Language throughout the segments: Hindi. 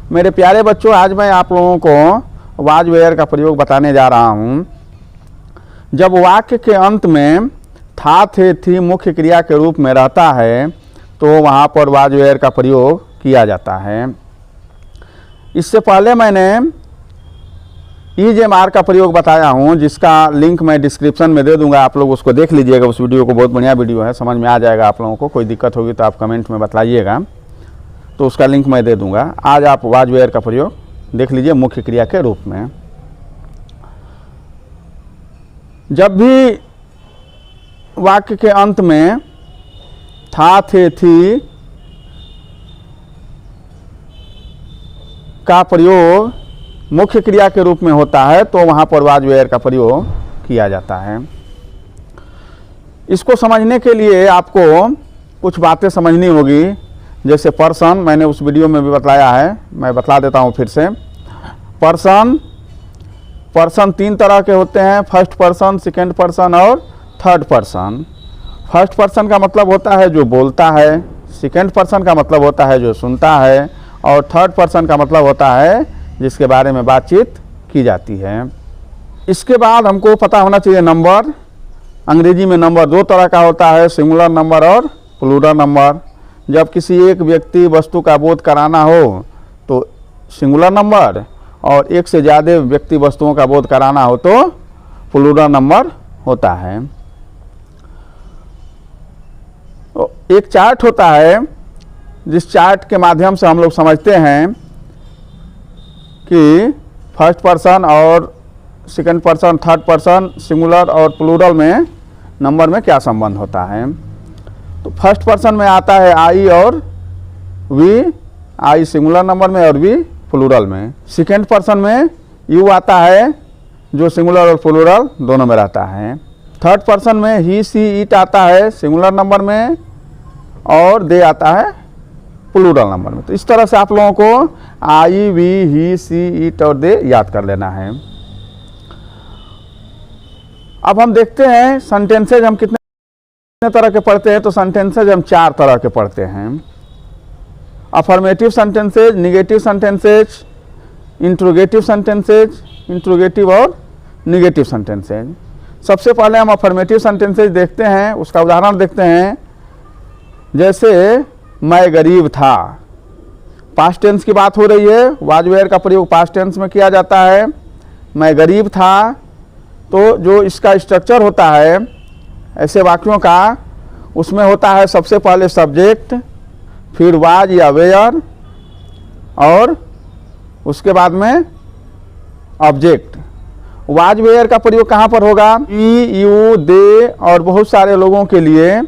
मेरे प्यारे बच्चों, आज मैं आप लोगों को वाज वेयर का प्रयोग बताने जा रहा हूँ। जब वाक्य के अंत में था, थे, थी मुख्य क्रिया के रूप में रहता है तो वहाँ पर वाज वेयर का प्रयोग किया जाता है। इससे पहले मैंने EJMR का प्रयोग बताया हूँ, जिसका लिंक मैं डिस्क्रिप्शन में दे दूंगा, आप लोग उसको देख लीजिएगा। उस वीडियो को, बहुत बढ़िया वीडियो है, समझ में आ जाएगा आप लोगों को। कोई दिक्कत होगी तो आप कमेंट में बताइएगा, तो उसका लिंक मैं दे दूंगा। आज आप वाज वेयर का प्रयोग देख लीजिए मुख्य क्रिया के रूप में। जब भी वाक्य के अंत में था, थे, थी का प्रयोग मुख्य क्रिया के रूप में होता है तो वहाँ पर वाज वेयर का प्रयोग किया जाता है। इसको समझने के लिए आपको कुछ बातें समझनी होगी। जैसे पर्सन, मैंने उस वीडियो में भी बताया है, मैं बता देता हूँ फिर से। पर्सन तीन तरह के होते हैं, फर्स्ट पर्सन, सेकंड पर्सन और थर्ड पर्सन। फर्स्ट पर्सन का मतलब होता है जो बोलता है, सेकंड पर्सन का मतलब होता है जो सुनता है, और थर्ड पर्सन का मतलब होता है जिसके बारे में बातचीत की जाती है। इसके बाद हमको पता होना चाहिए नंबर। अंग्रेजी में नंबर दो तरह का होता है, सिंगुलर नंबर और प्लूरल नंबर। जब किसी एक व्यक्ति वस्तु का बोध कराना हो तो सिंगुलर नंबर, और एक से ज़्यादा व्यक्ति वस्तुओं का बोध कराना हो तो प्लूरल नंबर होता है। एक चार्ट होता है, जिस चार्ट के माध्यम से हम लोग समझते हैं कि फर्स्ट पर्सन और second person, third person, singular और प्लूरल में नंबर में क्या संबंध होता है। तो फर्स्ट पर्सन में आता है आई और वी, आई सिंगुलर नंबर में और वी प्लूरल में। सेकंड पर्सन में यू आता है जो सिंगुलर और प्लूरल दोनों में रहता है। थर्ड पर्सन में ही, सी, इट आता है सिंगुलर नंबर में और दे आता है प्लूरल नंबर में। तो इस तरह से आप लोगों को आई, वी, ही, सी, इट और दे याद कर लेना है। अब हम देखते हैं सेंटेंसेज हम कितने तरह के पढ़ते हैं। तो सेंटेंसेज हम चार तरह के पढ़ते हैं। Affirmative sentences, negative sentences, interrogative sentences, interrogative और निगेटिव सेंटेंसेज। सबसे पहले हम अफर्मेटिव सेंटेंसेज देखते हैं, उसका उदाहरण देखते हैं। जैसे मैं गरीब था, पास्ट टेंस की बात हो रही है, वाज वेयर का प्रयोग पास्ट टेंस में किया जाता है। मैं गरीब था, तो जो इसका स्ट्रक्चर होता है ऐसे वाक्यों का, उसमें होता है सबसे पहले सब्जेक्ट, फिर वाज या वेयर, और उसके बाद में ऑब्जेक्ट। वाज वेयर का प्रयोग कहाँ पर होगा? ई, यू, दे और बहुत सारे लोगों के लिए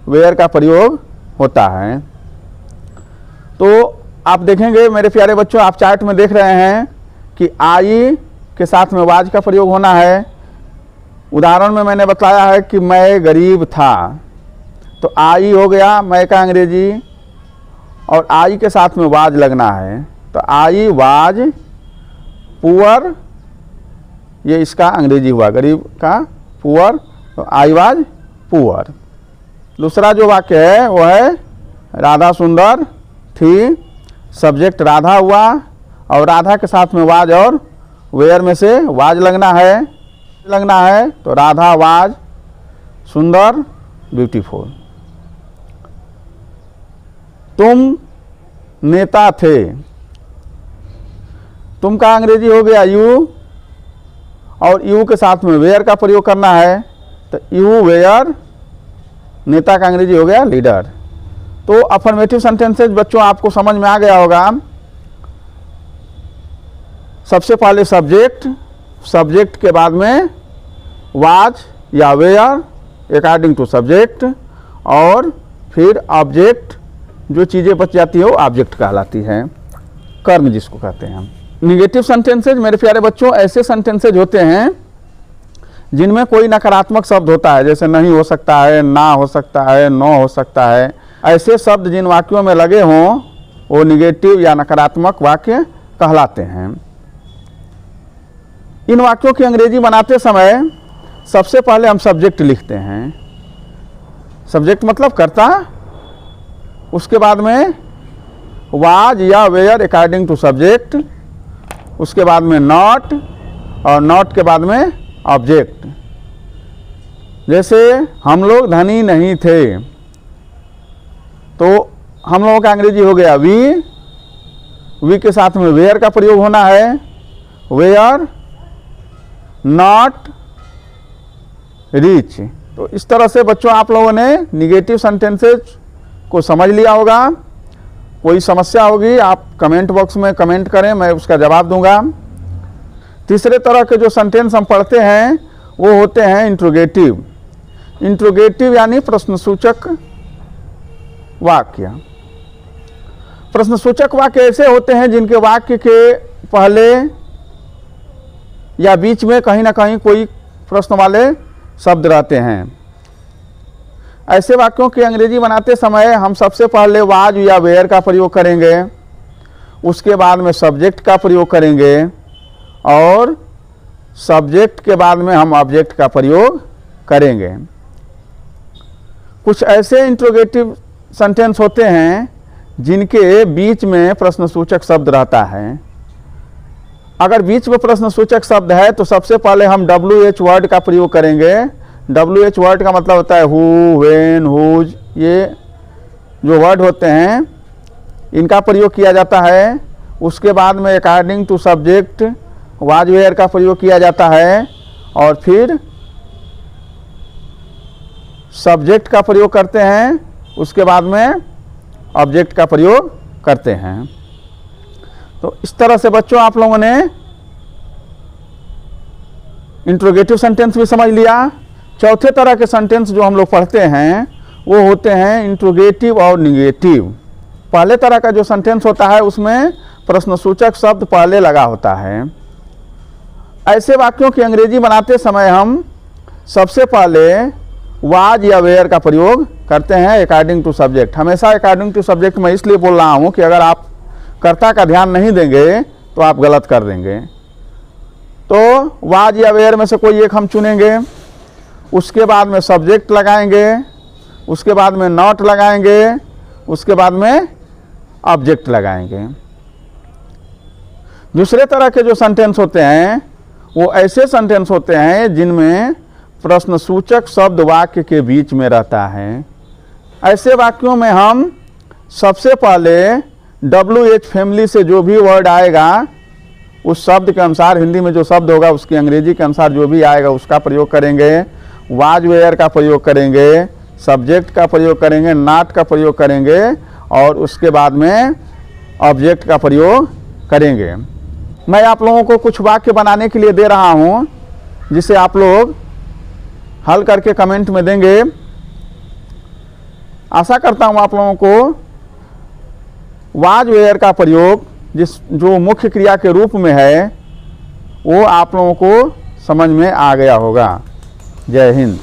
वेयर का प्रयोग होता है। तो आप देखेंगे मेरे प्यारे बच्चों, आप चार्ट में देख रहे हैं कि आई के साथ में वाज का प्रयोग होना है। उदाहरण में मैंने बताया है कि मैं गरीब था, तो आई हो गया मैं का अंग्रेजी, और आई के साथ में वाज लगना है। तो आई वाज पुअर, ये इसका अंग्रेजी हुआ, गरीब का पुअर, तो आई वाज पुअर। दूसरा जो वाक्य है वो है राधा सुंदर थी, सब्जेक्ट राधा हुआ और राधा के साथ में वाज और वेयर में से वाज लगना है, तो राधा वाज सुंदर ब्यूटीफुल। तुम नेता थे, तुम का अंग्रेजी हो गया यू, और यू के साथ में वेयर का प्रयोग करना है, तो यू वेयर, नेता का अंग्रेजी हो गया लीडर। तो अफर्मेटिव सेंटेंसेज बच्चों आपको समझ में आ गया होगा। सबसे पहले सब्जेक्ट, सब्जेक्ट के बाद में वाज या वेयर अकॉर्डिंग टू सब्जेक्ट, और फिर ऑब्जेक्ट, जो चीज़ें बच जाती है वो ऑब्जेक्ट कहलाती है, कर्म जिसको कहते हैं हम। निगेटिव सेंटेंसेज मेरे प्यारे बच्चों ऐसे सेंटेंसेज होते हैं जिनमें कोई नकारात्मक शब्द होता है, जैसे नहीं हो सकता है, ना हो सकता है, नो हो सकता है। ऐसे शब्द जिन वाक्यों में लगे हों वो निगेटिव या नकारात्मक वाक्य कहलाते हैं। इन वाक्यों की अंग्रेजी बनाते समय सबसे पहले हम सब्जेक्ट लिखते हैं। सब्जेक्ट मतलब कर्ता, उसके बाद में वाज या वेयर अकॉर्डिंग टू सब्जेक्ट, उसके बाद में नॉट, और नॉट के बाद में ऑब्जेक्ट। जैसे हम लोग धनी नहीं थे, तो हम लोगों का अंग्रेजी हो गया वी के साथ में वेयर का प्रयोग होना है, वेयर नॉट रिच। तो इस तरह से बच्चों आप लोगों ने निगेटिव सेंटेंसेस को समझ लिया होगा। कोई समस्या होगी आप कमेंट बॉक्स में कमेंट करें, मैं उसका जवाब दूंगा। तीसरे तरह के जो सेंटेंस हम पढ़ते हैं वो होते हैं इंट्रोगेटिव। इंट्रोगेटिव यानी प्रश्नसूचक वाक्य। प्रश्नसूचक वाक्य ऐसे होते हैं जिनके वाक्य के पहले या बीच में कहीं ना कहीं कोई प्रश्न वाले शब्द रहते हैं। ऐसे वाक्यों की अंग्रेजी बनाते समय हम सबसे पहले वाज या वेयर का प्रयोग करेंगे, उसके बाद में सब्जेक्ट का प्रयोग करेंगे, और सब्जेक्ट के बाद में हम ऑब्जेक्ट का प्रयोग करेंगे। कुछ ऐसे इंट्रोगेटिव सेंटेंस होते हैं जिनके बीच में प्रश्नसूचक शब्द रहता है। अगर बीच में प्रश्नसूचक शब्द है तो सबसे पहले हम WH वर्ड का प्रयोग करेंगे। WH वर्ड का मतलब होता है हु, व्हेन, हुज, ये जो वर्ड होते हैं इनका प्रयोग किया जाता है। उसके बाद में अकॉर्डिंग टू सब्जेक्ट वाज वेयर का प्रयोग किया जाता है, और फिर सब्जेक्ट का प्रयोग करते हैं, उसके बाद में ऑब्जेक्ट का प्रयोग करते हैं। तो इस तरह से बच्चों आप लोगों ने इंट्रोगेटिव सेंटेंस भी समझ लिया। चौथे तरह के सेंटेंस जो हम लोग पढ़ते हैं वो होते हैं इंट्रोगेटिव और निगेटिव। पहले तरह का जो सेंटेंस होता है उसमें प्रश्नसूचक शब्द पहले लगा होता है। ऐसे वाक्यों की अंग्रेजी बनाते समय हम सबसे पहले वाज या वेयर का प्रयोग करते हैं अकॉर्डिंग टू सब्जेक्ट। हमेशा अकॉर्डिंग टू सब्जेक्ट मैं इसलिए बोल रहा हूँ कि अगर आप कर्ता का ध्यान नहीं देंगे तो आप गलत कर देंगे। तो वाज या वेयर में से कोई एक हम चुनेंगे, उसके बाद में सब्जेक्ट लगाएंगे, उसके बाद में नॉट लगाएंगे, उसके बाद में ऑब्जेक्ट लगाएंगे। दूसरे तरह के जो सेंटेंस होते हैं वो ऐसे सेंटेंस होते हैं जिनमें प्रश्नसूचक शब्द वाक्य के बीच में रहता है। ऐसे वाक्यों में हम सबसे पहले WH फैमिली से जो भी वर्ड आएगा उस शब्द के अनुसार, हिंदी में जो शब्द होगा उसकी अंग्रेजी के अनुसार जो भी आएगा उसका प्रयोग करेंगे। वाज वेयर का प्रयोग करेंगे, सब्जेक्ट का प्रयोग करेंगे, नॉट का प्रयोग करेंगे, और उसके बाद में ऑब्जेक्ट का प्रयोग करेंगे। मैं आप लोगों को कुछ वाक्य बनाने के लिए दे रहा हूं जिसे आप लोग हल करके कमेंट में देंगे। आशा करता हूं आप लोगों को वाज वेयर का प्रयोग जो मुख्य क्रिया के रूप में है वो आप लोगों को समझ में आ गया होगा। जय हिंद।